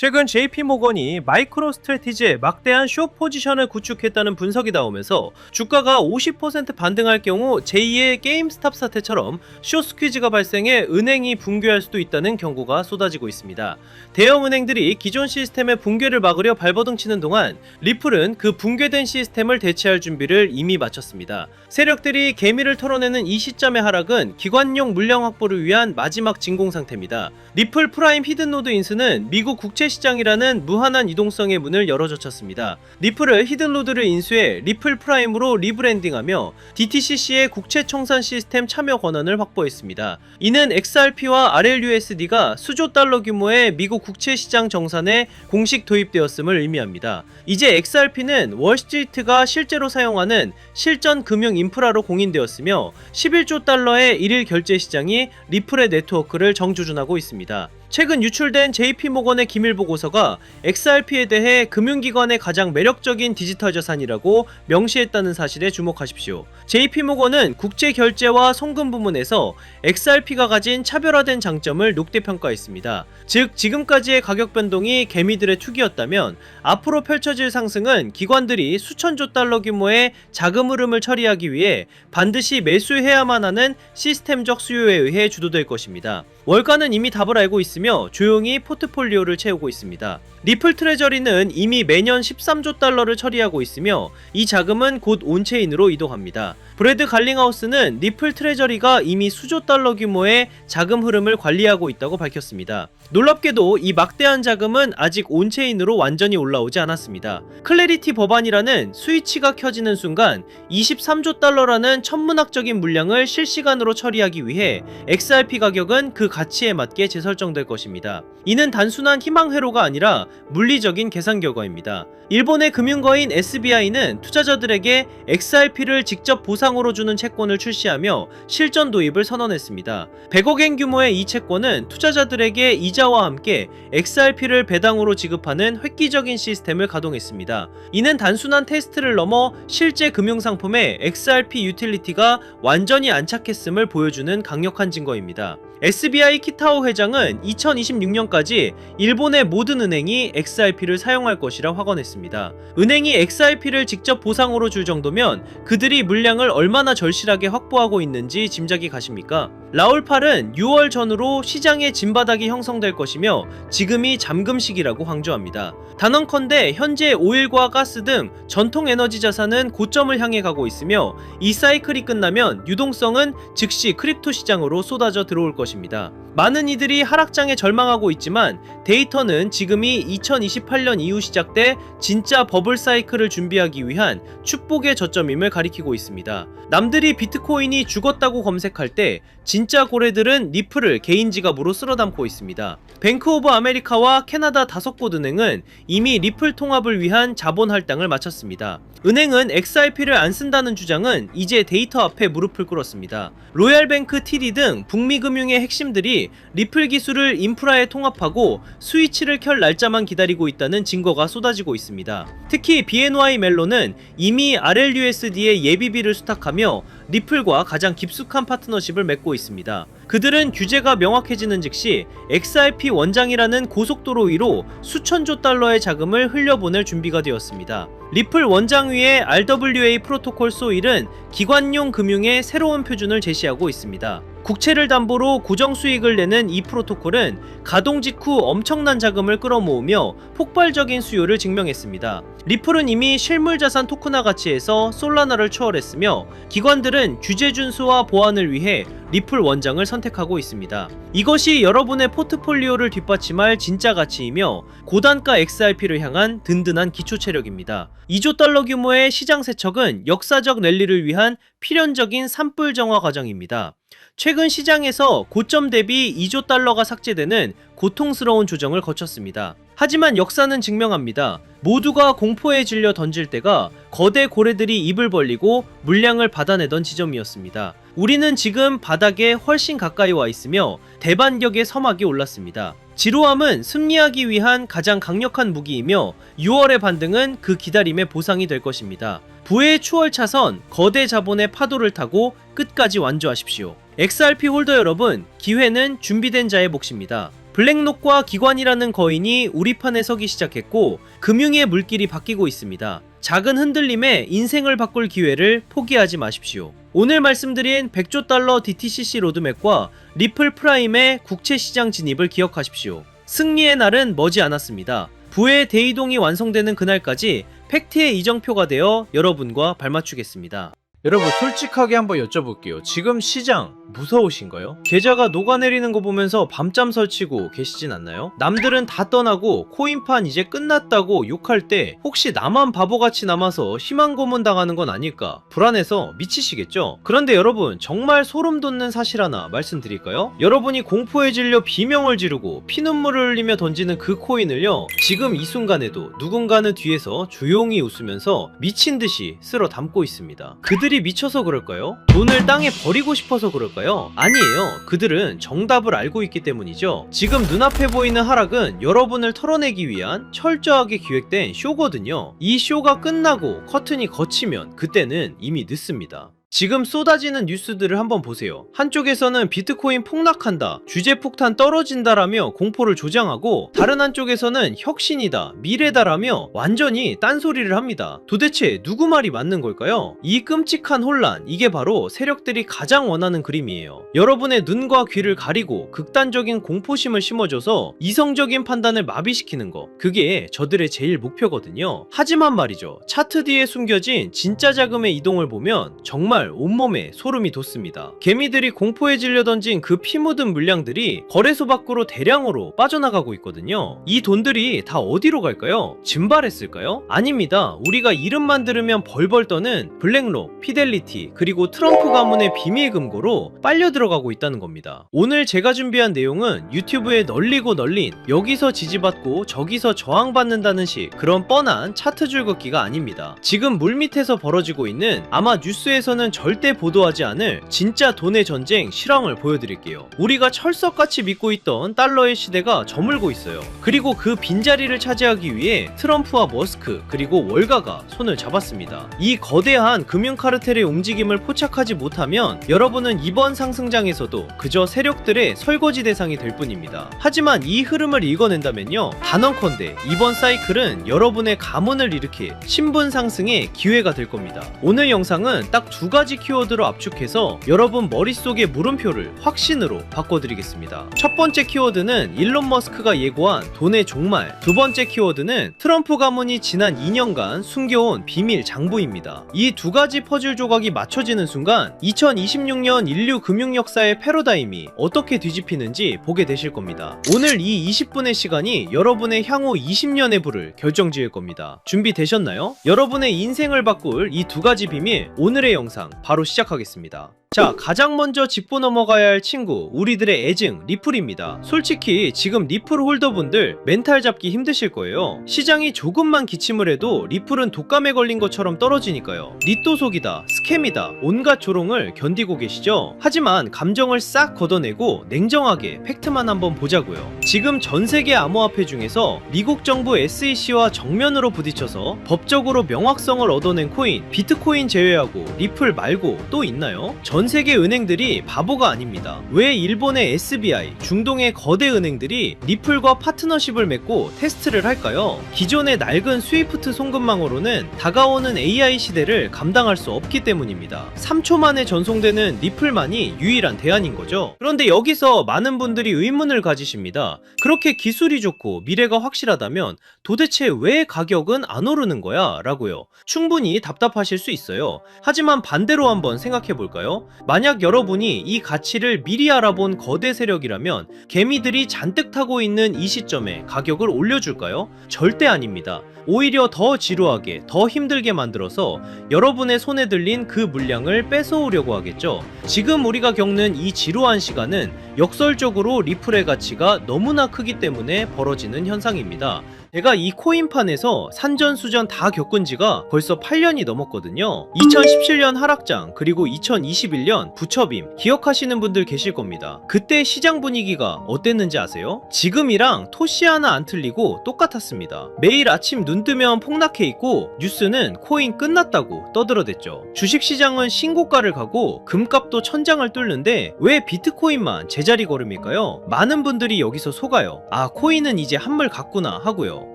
최근 JP모건이 마이크로 스트래티지의 막대한 숏 포지션을 구축했다는 분석이 나오면서 주가가 50% 반등할 경우 제2의 게임스탑 사태처럼 숏 스퀴즈가 발생해 은행이 붕괴할 수도 있다는 경고가 쏟아지고 있습니다. 대형 은행들이 기존 시스템의 붕괴를 막으려 발버둥 치는 동안 리플은 그 붕괴된 시스템을 대체할 준비를 이미 마쳤습니다. 세력들이 개미를 털어내는 이 시점의 하락은 기관용 물량 확보를 위한 마지막 진공 상태입니다. 리플 프라임 히든노드 인수는 미국 국채시장이라는 무한한 이동성의 문을 열어젖혔습니다. 리플을 히든노드를 인수해 리플 프라임으로 리브랜딩하며 DTCC의 국채 청산 시스템 참여 권한을 확보했습니다. 이는 XRP와 RLUSD가 수조 달러 규모의 미국 국채시장 정산에 공식 도입되었음을 의미합니다. 이제 XRP는 월스트리트가 실제로 사용하는 실전 금융 인프라로 공인되었으며 11조 달러의 일일 결제 시장이 리플의 네트워크를 정주준하고 있습니다. 최근 유출된 JP모건의 기밀보고서가 XRP에 대해 금융기관의 가장 매력적인 디지털 자산이라고 명시했다는 사실에 주목하십시오. JP모건은 국제결제와 송금 부문에서 XRP가 가진 차별화된 장점을 녹대평가했습니다. 즉, 지금까지의 가격 변동이 개미들의 투기였다면 앞으로 펼쳐질 상승은 기관들이 수천조 달러 규모의 자금 흐름을 처리하기 위해 반드시 매수해야만 하는 시스템적 수요에 의해 주도될 것입니다. 월가는 이미 답을 알고 있으며 조용히 포트폴리오를 채우고 있습니다. 리플 트레저리는 이미 매년 13조 달러를 처리하고 있으며 이 자금은 곧 온체인으로 이동합니다. 브래드 갈링하우스는 리플 트레저리가 이미 수조 달러 규모의 자금 흐름을 관리하고 있다고 밝혔습니다. 놀랍게도 이 막대한 자금은 아직 온체인으로 완전히 올라오지 않았습니다. 클래리티 법안이라는 스위치가 켜지는 순간 23조 달러라는 천문학적인 물량을 실시간으로 처리하기 위해 XRP 가격은 그 가치에 맞게 재설정될 것입니다. 이는 단순한 희망 회로가 아니라 물리적인 계산 결과입니다. 일본의 금융거인 SBI는 투자자들에게 XRP를 직접 보상으로 주는 채권을 출시하며 실전 도입을 선언했습니다. 100억엔 규모의 이 채권은 투자자들에게 이자와 함께 XRP를 배당으로 지급하는 획기적인 시스템을 가동했습니다. 이는 단순한 테스트를 넘어 실제 금융상품에 XRP 유틸리티가 완전히 안착했음을 보여주는 강력한 증거입니다. SBI 키타오 회장은 2026년까지 일본의 모든 은행이 XRP를 사용할 것이라 확언했습니다. 은행이 XRP를 직접 보상으로 줄 정도면 그들이 물량을 얼마나 절실하게 확보하고 있는지 짐작이 가십니까? 라울팔은 6월 전후로 시장의 진바닥이 형성될 것이며 지금이 잠금 시기라고 강조합니다. 단언컨대 현재 오일과 가스 등 전통 에너지 자산은 고점을 향해 가고 있으며 이 사이클이 끝나면 유동성은 즉시 크립토 시장으로 쏟아져 들어올 것입니다. 많은 이들이 하락장에 절망하고 있지만 데이터는 지금이 2028년 이후 시작돼 진짜 버블 사이클을 준비하기 위한 축복의 저점임을 가리키고 있습니다. 남들이 비트코인이 죽었다고 검색할 때 진짜 고래들은 리플을 개인 지갑으로 쓸어담고 있습니다. 뱅크 오브 아메리카와 캐나다 5곳 은행은 이미 리플 통합을 위한 자본 할당을 마쳤습니다. 은행은 XRP를 안 쓴다는 주장은 이제 데이터 앞에 무릎을 꿇었습니다. 로얄뱅크, TD 등 북미 금융의 핵심들이 리플 기술을 인프라에 통합하고 스위치를 켤 날짜만 기다리고 있다는 증거가 쏟아지고 있습니다. 특히 BNY 멜론은 이미 RLUSD의 예비비를 수탁하며 리플과 가장 깊숙한 파트너십을 맺고 있습니다. 그들은 규제가 명확해지는 즉시 XRP 원장이라는 고속도로 위로 수천조 달러의 자금을 흘려보낼 준비가 되었습니다. 리플 원장 위의 RWA 프로토콜 소일은 기관용 금융의 새로운 표준을 제시하고 있습니다. 국채를 담보로 고정 수익을 내는 이 프로토콜은 가동 직후 엄청난 자금을 끌어모으며 폭발적인 수요를 증명했습니다. 리플은 이미 실물자산 토큰화 가치에서 솔라나를 초월했으며 기관들은 규제 준수와 보완을 위해 리플 원장을 선택하고 있습니다. 이것이 여러분의 포트폴리오를 뒷받침할 진짜 가치이며 고단가 XRP를 향한 든든한 기초 체력입니다. 2조 달러 규모의 시장 세척은 역사적 랠리를 위한 필연적인 산불 정화 과정입니다. 최근 시장에서 고점 대비 2조 달러가 삭제되는 고통스러운 조정을 거쳤습니다. 하지만 역사는 증명합니다. 모두가 공포에 질려 던질 때가 거대 고래들이 입을 벌리고 물량을 받아내던 지점이었습니다. 우리는 지금 바닥에 훨씬 가까이 와 있으며 대반격의 서막이 올랐습니다. 지루함은 승리하기 위한 가장 강력한 무기이며 6월의 반등은 그 기다림의 보상이 될 것입니다. 부의 추월 차선, 거대 자본의 파도를 타고 끝까지 완주하십시오. XRP 홀더 여러분, 기회는 준비된 자의 몫입니다. 블랙록과 기관이라는 거인이 우리판에 서기 시작했고 금융의 물길이 바뀌고 있습니다. 작은 흔들림에 인생을 바꿀 기회를 포기하지 마십시오. 오늘 말씀드린 100조 달러 DTCC 로드맵과 리플 프라임의 국채시장 진입을 기억하십시오. 승리의 날은 머지 않았습니다. 부의 대이동이 완성되는 그날까지 팩트의 이정표가 되어 여러분과 발맞추겠습니다. 여러분 솔직하게 한번 여쭤볼게요. 지금 시장 무서우신가요? 계좌가 녹아내리는 거 보면서 밤잠 설치고 계시진 않나요? 남들은 다 떠나고 코인판 이제 끝났다고 욕할 때 혹시 나만 바보같이 남아서 심한 고문 당하는 건 아닐까 불안해서 미치시겠죠? 그런데 여러분 정말 소름 돋는 사실 하나 말씀드릴까요? 여러분이 공포에 질려 비명을 지르고 피눈물을 흘리며 던지는 그 코인을요 지금 이 순간에도 누군가는 뒤에서 조용히 웃으면서 미친 듯이 쓸어 담고 있습니다. 그들이 미쳐서 그럴까요? 돈을 땅에 버리고 싶어서 그럴까요? 아니에요. 그들은 정답을 알고 있기 때문이죠. 지금 눈앞에 보이는 하락은 여러분을 털어내기 위한 철저하게 기획된 쇼거든요. 이 쇼가 끝나고 커튼이 걷히면 그때는 이미 늦습니다. 지금 쏟아지는 뉴스들을 한번 보세요. 한쪽에서는 비트코인 폭락한다, 주제폭탄 떨어진다라며 공포를 조장하고 다른 한쪽에서는 혁신이다, 미래다라며 완전히 딴소리를 합니다. 도대체 누구 말이 맞는 걸까요? 이 끔찍한 혼란, 이게 바로 세력들이 가장 원하는 그림이에요. 여러분의 눈과 귀를 가리고 극단적인 공포심을 심어줘서 이성적인 판단을 마비시키는 거, 그게 저들의 제일 목표거든요. 하지만 말이죠, 차트 뒤에 숨겨진 진짜 자금의 이동을 보면 정말 온몸에 소름이 돋습니다. 개미들이 공포에 질려 던진 그 피 묻은 물량들이 거래소 밖으로 대량으로 빠져나가고 있거든요. 이 돈들이 다 어디로 갈까요? 증발했을까요? 아닙니다. 우리가 이름만 들으면 벌벌 떠는 블랙록, 피델리티, 그리고 트럼프 가문의 비밀 금고로 빨려 들어가고 있다는 겁니다. 오늘 제가 준비한 내용은 유튜브에 널리고 널린 여기서 지지받고 저기서 저항받는다는 식 그런 뻔한 차트 줄긋기가 아닙니다. 지금 물밑에서 벌어지고 있는 아마 뉴스에서는 절대 보도하지 않을 진짜 돈의 전쟁 실황을 보여드릴게요. 우리가 철석같이 믿고 있던 달러의 시대가 저물고 있어요. 그리고 그 빈자리를 차지하기 위해 트럼프와 머스크 그리고 월가가 손을 잡았습니다. 이 거대한 금융 카르텔의 움직임을 포착하지 못하면 여러분은 이번 상승장에서도 그저 세력들의 설거지 대상이 될 뿐입니다. 하지만 이 흐름을 읽어낸다면요, 단언컨대 이번 사이클은 여러분의 가문을 일으킬 신분 상승의 기회가 될 겁니다. 오늘 영상은 딱 두 가지 키워드로 압축해서 여러분 머릿속의 물음표를 확신으로 바꿔드리겠습니다. 첫 번째 키워드는 일론 머스크가 예고한 돈의 종말, 두 번째 키워드는 트럼프 가문이 지난 2년간 숨겨온 비밀 장부입니다. 이 두 가지 퍼즐 조각이 맞춰지는 순간 2026년 인류 금융 역사의 패러다임이 어떻게 뒤집히는지 보게 되실 겁니다. 오늘 이 20분의 시간이 여러분의 향후 20년의 부를 결정지을 겁니다. 준비되셨나요? 여러분의 인생을 바꿀 이 두 가지 비밀, 오늘의 영상 바로 시작하겠습니다. 자, 가장 먼저 짚고 넘어가야 할 친구, 우리들의 애증 리플입니다. 솔직히 지금 리플 홀더분들 멘탈 잡기 힘드실 거예요. 시장이 조금만 기침을 해도 리플은 독감에 걸린 것처럼 떨어지니까요. 리또속이다, 스캠이다, 온갖 조롱을 견디고 계시죠? 하지만 감정을 싹 걷어내고 냉정하게 팩트만 한번 보자고요. 지금 전세계 암호화폐 중에서 미국 정부 SEC와 정면으로 부딪혀서 법적으로 명확성을 얻어낸 코인, 비트코인 제외하고 리플 말고 또 있나요? 전 세계 은행들이 바보가 아닙니다. 왜 일본의 SBI, 중동의 거대 은행들이 리플과 파트너십을 맺고 테스트를 할까요? 기존의 낡은 스위프트 송금망으로는 다가오는 AI 시대를 감당할 수 없기 때문입니다. 3초 만에 전송되는 리플만이 유일한 대안인 거죠. 그런데 여기서 많은 분들이 의문을 가지십니다. 그렇게 기술이 좋고 미래가 확실하다면 도대체 왜 가격은 안 오르는 거야? 라고요. 충분히 답답하실 수 있어요. 하지만 반대로 한번 생각해 볼까요? 만약 여러분이 이 가치를 미리 알아본 거대 세력이라면 개미들이 잔뜩 타고 있는 이 시점에 가격을 올려줄까요? 절대 아닙니다. 오히려 더 지루하게, 더 힘들게 만들어서 여러분의 손에 들린 그 물량을 뺏어오려고 하겠죠. 지금 우리가 겪는 이 지루한 시간은 역설적으로 리플의 가치가 너무나 크기 때문에 벌어지는 현상입니다. 제가 이 코인판에서 산전수전 다 겪은 지가 벌써 8년이 넘었거든요. 2017년 하락장, 그리고 2021년 2021년 부처빔 기억하시는 분들 계실 겁니다. 그때 시장 분위기가 어땠는지 아세요? 지금이랑 토시 하나 안 틀리고 똑같았습니다. 매일 아침 눈 뜨면 폭락해 있고 뉴스는 코인 끝났다고 떠들어댔죠. 주식시장은 신고가를 가고 금값도 천장을 뚫는데 왜 비트코인만 제자리 걸음일까요? 많은 분들이 여기서 속아요. 아, 코인은 이제 한물 갔구나 하고요.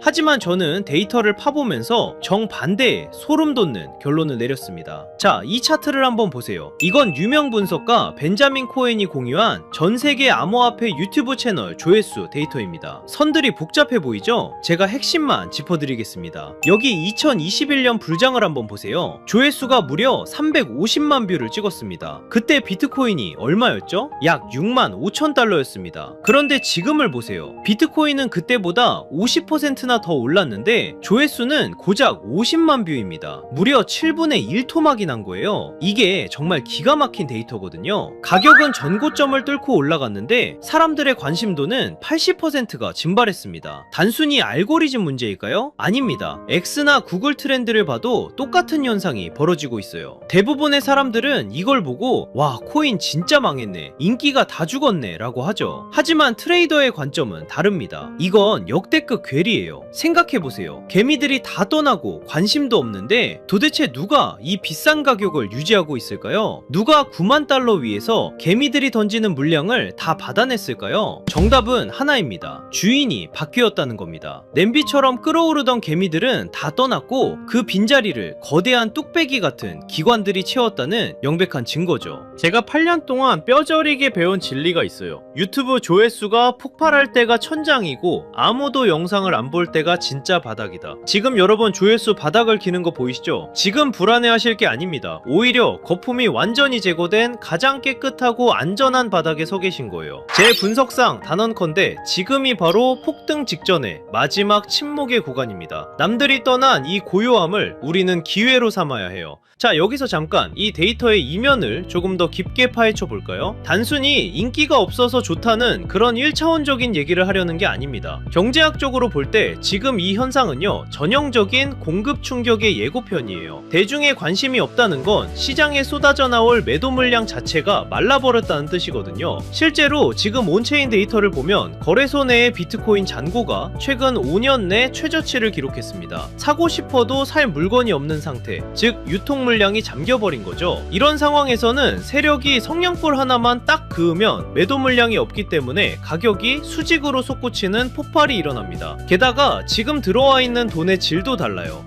하지만 저는 데이터를 파보면서 정반대의 소름 돋는 결론을 내렸습니다. 자, 이 차트를 한번 보세요. 이건 유명 분석가 벤자민 코엔이 공유한 전세계 암호화폐 유튜브 채널 조회수 데이터입니다. 선들이 복잡해 보이죠? 제가 핵심만 짚어드리겠습니다. 여기 2021년 불장을 한번 보세요. 조회수가 무려 350만 뷰를 찍었습니다. 그때 비트코인이 얼마였죠? 약 6만 5천 달러였습니다. 그런데 지금을 보세요. 비트코인은 그때보다 50%나 더 올랐는데 조회수는 고작 50만 뷰입니다. 무려 7분의 1토막이 난 거예요. 이게 정말 기가 막힌 데이터거든요. 가격은 전고점을 뚫고 올라갔는데 사람들의 관심도는 80%가 증발했습니다. 단순히 알고리즘 문제일까요? 아닙니다. X나 구글 트렌드를 봐도 똑같은 현상이 벌어지고 있어요. 대부분의 사람들은 이걸 보고 와, 코인 진짜 망했네, 인기가 다 죽었네 라고 하죠. 하지만 트레이더의 관점은 다릅니다. 이건 역대급 괴리예요. 생각해보세요. 개미들이 다 떠나고 관심도 없는데 도대체 누가 이 비싼 가격을 유지하고 있을까요? 누가 9만 달러 위에서 개미들이 던지는 물량을 다 받아냈을까요? 정답은 하나입니다. 주인이 바뀌었다는 겁니다. 냄비처럼 끓어오르던 개미들은 다 떠났고 그 빈자리를 거대한 뚝배기 같은 기관들이 채웠다는 명백한 증거죠. 제가 8년 동안 뼈저리게 배운 진리가 있어요. 유튜브 조회수가 폭발할 때가 천장이고 아무도 영상을 안 볼 때가 진짜 바닥이다. 지금 여러분 조회수 바닥을 기는 거 보이시죠? 지금 불안해하실 게 아닙니다. 오히려 거품이 완전히 제거된 가장 깨끗하고 안전한 바닥에 서 계신 거예요. 제 분석상 단언컨대 지금이 바로 폭등 직전의 마지막 침묵의 구간입니다. 남들이 떠난 이 고요함을 우리는 기회로 삼아야 해요. 자, 여기서 잠깐 이 데이터의 이면을 조금 더 깊게 파헤쳐 볼까요? 단순히 인기가 없어서 좋다는 그런 1차원적인 얘기를 하려는 게 아닙니다. 경제학적으로 볼 때 지금 이 현상은요, 전형적인 공급 충격의 예고편이에요. 대중의 관심이 없다는 건 시장에 쏟아져 나올 매도 물량 자체가 말라버렸다는 뜻이거든요. 실제로 지금 온체인 데이터를 보면 거래소 내의 비트코인 잔고가 최근 5년 내 최저치를 기록했습니다. 사고 싶어도 살 물건이 없는 상태, 즉 유통 물량이 잠겨버린 거죠. 이런 상황에서는 세력이 성냥불 하나만 딱 그으면 매도 물량이 없기 때문에 가격이 수직으로 솟구치는 폭발이 일어납니다. 게다가 지금 들어와 있는 돈의 질도 달라요.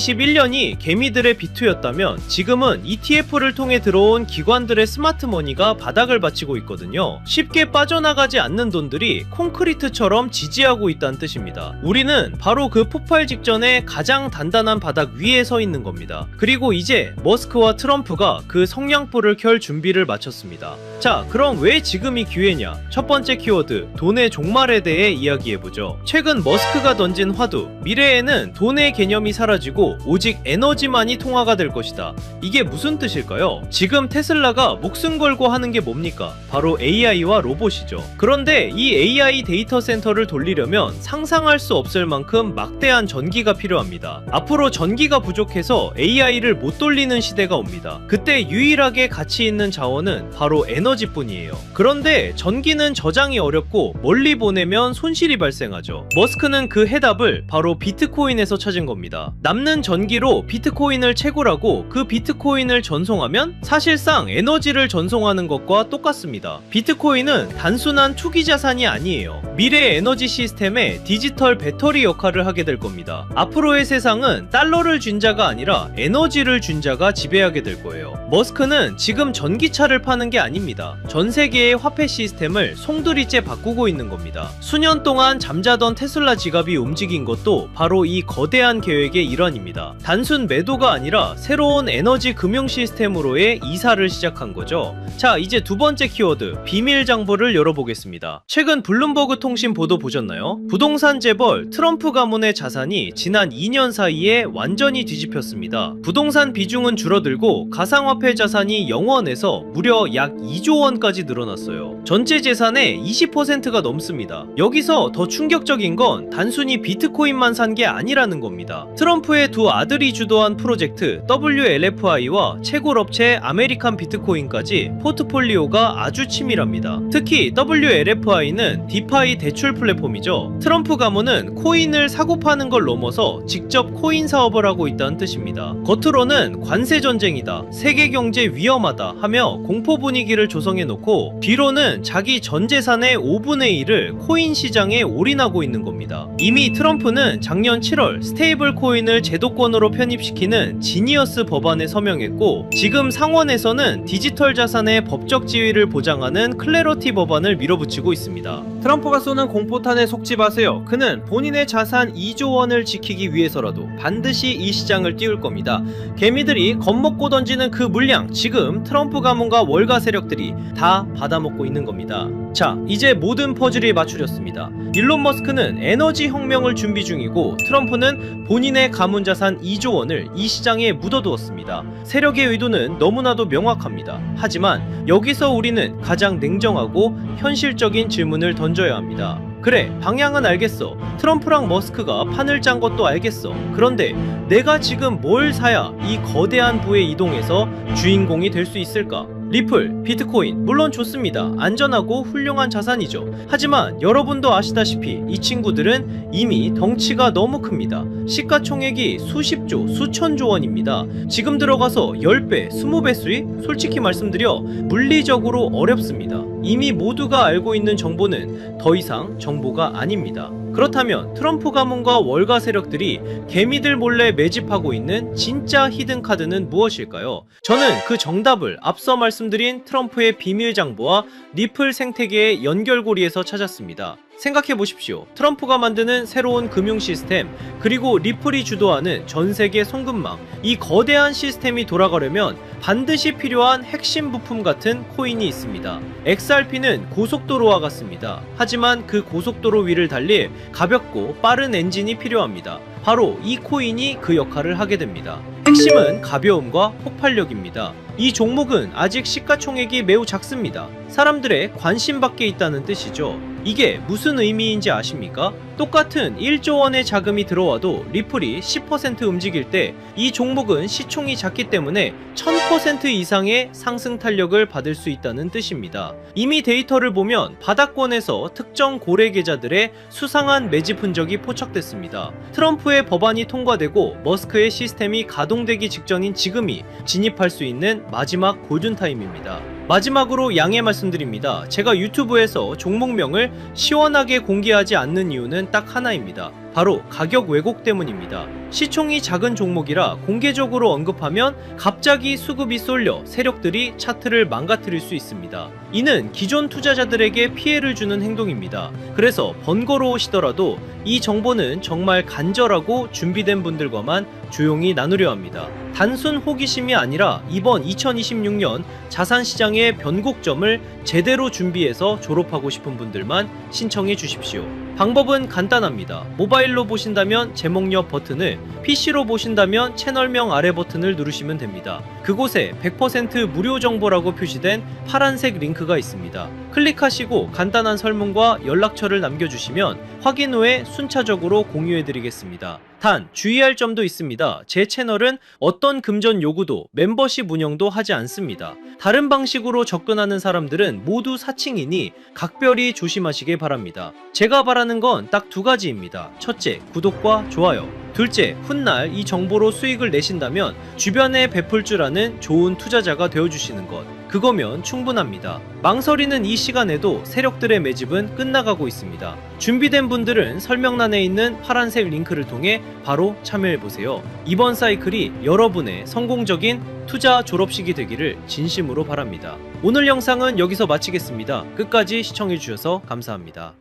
2021년이 개미들의 비투였다면 지금은 ETF를 통해 들어온 기관들의 스마트머니가 바닥을 받치고 있거든요. 쉽게 빠져나가지 않는 돈들이 콘크리트처럼 지지하고 있다는 뜻입니다. 우리는 바로 그 폭발 직전에 가장 단단한 바닥 위에 서 있는 겁니다. 그리고 이제 머스크와 트럼프가 그 성냥불을 켤 준비를 마쳤습니다. 자, 그럼 왜 지금이 기회냐? 첫 번째 키워드, 돈의 종말에 대해 이야기해보죠. 최근 머스크가 던진 화두, 미래에는 돈의 개념이 사라지고 오직 에너지만이 통화가 될 것이다. 이게 무슨 뜻일까요? 지금 테슬라가 목숨 걸고 하는 게 뭡니까? 바로 AI와 로봇이죠. 그런데 이 AI 데이터 센터를 돌리려면 상상할 수 없을 만큼 막대한 전기가 필요합니다. 앞으로 전기가 부족해서 AI를 못 돌리는 시대가 옵니다. 그때 유일하게 가치 있는 자원은 바로 에너지뿐이에요. 그런데 전기는 저장이 어렵고 멀리 보내면 손실이 발생하죠. 머스크는 그 해답을 바로 비트코인에서 찾은 겁니다. 남는 전기로 비트코인을 채굴하고 그 비트코인을 전송하면 사실상 에너지를 전송하는 것과 똑같습니다. 비트코인은 단순한 투기 자산이 아니에요. 미래의 에너지 시스템의 디지털 배터리 역할을 하게 될 겁니다. 앞으로의 세상은 달러를 준 자가 아니라 에너지를 준 자가 지배하게 될 거예요. 머스크는 지금 전기차를 파는 게 아닙니다. 전 세계의 화폐 시스템을 송두리째 바꾸고 있는 겁니다. 수년 동안 잠자던 테슬라 지갑이 움직인 것도 바로 이 거대한 계획의 일환입니다. 단순 매도가 아니라 새로운 에너지 금융 시스템으로의 이사를 시작한 거죠. 자, 이제 두 번째 키워드, 비밀 장부를 열어보겠습니다. 최근 블룸버그 통신 보도 보셨나요? 부동산 재벌 트럼프 가문의 자산이 지난 2년 사이에 완전히 뒤집혔습니다. 부동산 비중은 줄어들고 가상화폐 자산이 0원에서 무려 약 2조 원까지 늘어났어요. 전체 재산의 20%가 넘습니다. 여기서 더 충격적인 건 단순히 비트코인만 산 게 아니라는 겁니다. 트럼프의 두 아들이 주도한 프로젝트 WLFI와 채굴업체 아메리칸 아메리칸 비트코인까지 포트폴리오가 아주 치밀합니다. 특히 WLFI는 디파이 대출 플랫폼이죠. 트럼프 가문은 코인을 사고 파는 걸 넘어서 직접 코인 사업을 하고 있다는 뜻입니다. 겉으로는 관세 전쟁이다, 세계 경제 위험하다 하며 공포 분위기를 조성해놓고 뒤로는 자기 전 재산의 5분의 1을 코인 시장에 올인하고 있는 겁니다. 이미 트럼프는 작년 7월 스테이블 코인을 제도권으로 편입시키는 지니어스 법안에 서명했고, 지금 상원에서는 디지털 자산의 법적 지위를 보장하는 클래러티 법안을 밀어붙이고 있습니다. 트럼프가 쏘는 공포탄에 속지 마세요. 그는 본인의 자산 2조 원을 지키기 위해서라도 반드시 이 시장을 띄울 겁니다. 개미들이 겁먹고 던지는 그 물량, 지금 트럼프 가문과 월가 세력들이 다 받아먹고 있는 겁니다. 자, 이제 모든 퍼즐이 맞추렸습니다. 일론 머스크는 에너지 혁명을 준비 중이고, 트럼프는 본인의 가문 자산 2조 원을 이 시장에 묻어두었습니다. 세력의 의도는 너무나도 명확합니다. 하지만 여기서 우리는 가장 냉정하고 현실적인 질문을 던져야 합니다. 그래, 방향은 알겠어. 트럼프랑 머스크가 판을 짠 것도 알겠어. 그런데 내가 지금 뭘 사야 이 거대한 부에 이동해서 주인공이 될 수 있을까? 리플, 비트코인 물론 좋습니다. 안전하고 훌륭한 자산이죠. 하지만 여러분도 아시다시피 이 친구들은 이미 덩치가 너무 큽니다. 시가총액이 수십조, 수천조 원입니다. 지금 들어가서 10배, 20배 수익? 솔직히 말씀드려 물리적으로 어렵습니다. 이미 모두가 알고 있는 정보는 더 이상 정보가 아닙니다. 그렇다면 트럼프 가문과 월가 세력들이 개미들 몰래 매집하고 있는 진짜 히든카드는 무엇일까요? 저는 그 정답을 앞서 말씀드린 트럼프의 비밀 장부와 리플 생태계의 연결고리에서 찾았습니다. 생각해보십시오. 트럼프가 만드는 새로운 금융 시스템, 그리고 리플이 주도하는 전세계 송금망, 이 거대한 시스템이 돌아가려면 반드시 필요한 핵심 부품 같은 코인이 있습니다. XRP는 고속도로와 같습니다. 하지만 그 고속도로 위를 달릴 가볍고 빠른 엔진이 필요합니다. 바로 이 코인이 그 역할을 하게 됩니다. 핵심은 가벼움과 폭발력입니다. 이 종목은 아직 시가총액이 매우 작습니다. 사람들의 관심 밖에 있다는 뜻이죠. 이게 무슨 의미인지 아십니까? 똑같은 1조 원의 자금이 들어와도 리플이 10% 움직일 때 이 종목은 시총이 작기 때문에 1000% 이상의 상승 탄력을 받을 수 있다는 뜻입니다. 이미 데이터를 보면 바닥권에서 특정 고래 계좌들의 수상한 매집 흔적이 포착됐습니다. 트럼프의 법안이 통과되고 머스크의 시스템이 가동되기 직전인 지금이 진입할 수 있는 마지막 골든타임입니다. 마지막으로 양해 말씀드립니다. 제가 유튜브에서 종목명을 시원하게 공개하지 않는 이유는 딱 하나입니다. 바로 가격 왜곡 때문입니다. 시총이 작은 종목이라 공개적으로 언급하면 갑자기 수급이 쏠려 세력들이 차트를 망가뜨릴 수 있습니다. 이는 기존 투자자들에게 피해를 주는 행동입니다. 그래서 번거로우시더라도 이 정보는 정말 간절하고 준비된 분들과만 조용히 나누려 합니다. 단순 호기심이 아니라 이번 2026년 자산시장의 변곡점을 제대로 준비해서 졸업하고 싶은 분들만 신청해 주십시오. 방법은 간단합니다. 모바일로 보신다면 제목 옆 버튼을, PC로 보신다면 채널명 아래 버튼을 누르시면 됩니다. 그곳에 100% 무료 정보라고 표시된 파란색 링크가 있습니다. 클릭하시고 간단한 설문과 연락처를 남겨주시면 확인 후에 순차적으로 공유해드리겠습니다. 단 주의할 점도 있습니다. 제 채널은 어떤 금전 요구도 멤버십 운영도 하지 않습니다. 다른 방식으로 접근하는 사람들은 모두 사칭이니 각별히 조심하시길 바랍니다. 제가 바라는 건 딱 두 가지입니다. 첫째, 구독과 좋아요. 둘째, 훗날 이 정보로 수익을 내신다면 주변에 베풀 줄 아는 좋은 투자자가 되어주시는 것, 그거면 충분합니다. 망설이는 이 시간에도 세력들의 매집은 끝나가고 있습니다. 준비된 분들은 설명란에 있는 파란색 링크를 통해 바로 참여해보세요. 이번 사이클이 여러분의 성공적인 투자 졸업식이 되기를 진심으로 바랍니다. 오늘 영상은 여기서 마치겠습니다. 끝까지 시청해주셔서 감사합니다.